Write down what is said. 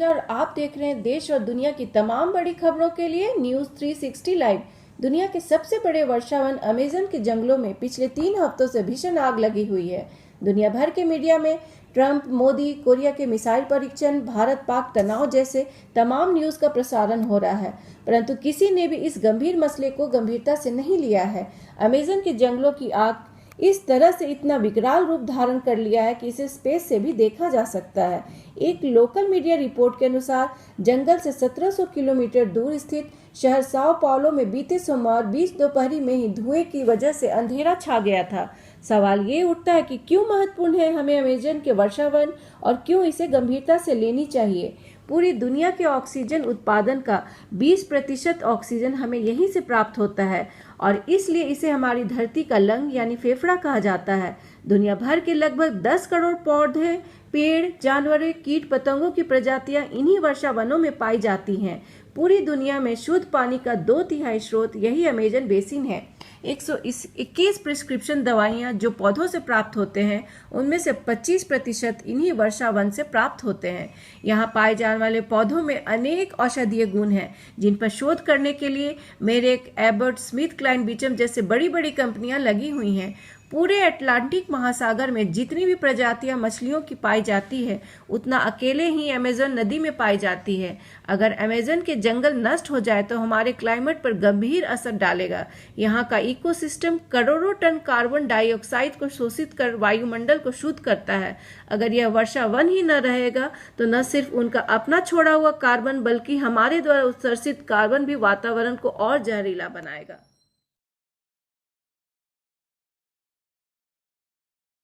नमस्कार, आप देख रहे हैं देश और दुनिया की तमाम बड़ी खबरों के लिए न्यूज 360 लाइव। दुनिया के सबसे बड़े वर्षावन अमेज़न के जंगलों में पिछले 3 हफ्तों से भीषण आग लगी हुई है। दुनिया भर के मीडिया में ट्रंप, मोदी, कोरिया के मिसाइल परीक्षण, भारत पाक तनाव जैसे तमाम न्यूज का प्रसारण हो रहा है, परंतु किसी ने भी इस गंभीर मसले को गंभीरता से नहीं लिया है। अमेज़न के जंगलों की आग इस तरह से इतना विकराल रूप धारण कर लिया है कि इसे स्पेस से भी देखा जा सकता है। एक लोकल मीडिया रिपोर्ट के अनुसार जंगल से 1700 किलोमीटर दूर स्थित शहर साओ पाउलो में बीते सोमवार 20 दोपहर में ही धुएं की वजह से अंधेरा छा गया था। सवाल ये उठता है कि क्यों महत्वपूर्ण है हमें अमेज़न के वर्षावन और क्यों इसे गंभीरता से लेनी चाहिए। पूरी दुनिया के ऑक्सीजन उत्पादन का 20% ऑक्सीजन हमें यहीं से प्राप्त होता है और इसलिए इसे हमारी धरती का लंग यानी फेफड़ा कहा जाता है। दुनिया भर के लगभग 10 करोड़ पौधे, पेड़, जानवरों, कीट पतंगों की प्रजातियां इन्हीं वर्षावनों में पाई जाती हैं। पूरी दुनिया में शुद्ध पानी का 2/3 स्रोत यही अमेज़न बेसिन है। 121 प्रिस्क्रिप्शन दवाइयाँ जो पौधों से प्राप्त होते हैं, उनमें से 25% इन्हीं वर्षावन से प्राप्त होते हैं। यहाँ पाए जाने वाले पौधों में अनेक औषधीय गुण हैं, जिन पर शोध करने के लिए मेरेक, एबर्ट, स्मिथ क्लाइन बीचम जैसे बड़ी बड़ी कंपनियां लगी हुई हैं। पूरे अटलांटिक महासागर में जितनी भी प्रजातियां मछलियों की पाई जाती है, उतना अकेले ही अमेज़न नदी में पाई जाती है। अगर अमेज़न के जंगल नष्ट हो जाए तो हमारे क्लाइमेट पर गंभीर असर डालेगा। यहाँ का इकोसिस्टम करोड़ों टन कार्बन डाइऑक्साइड को शोषित कर वायुमंडल को शुद्ध करता है। अगर यह वर्षावन ही न रहेगा तो न सिर्फ उनका अपना छोड़ा हुआ कार्बन बल्कि हमारे द्वारा उत्सर्जित कार्बन भी वातावरण को और जहरीला बनाएगा।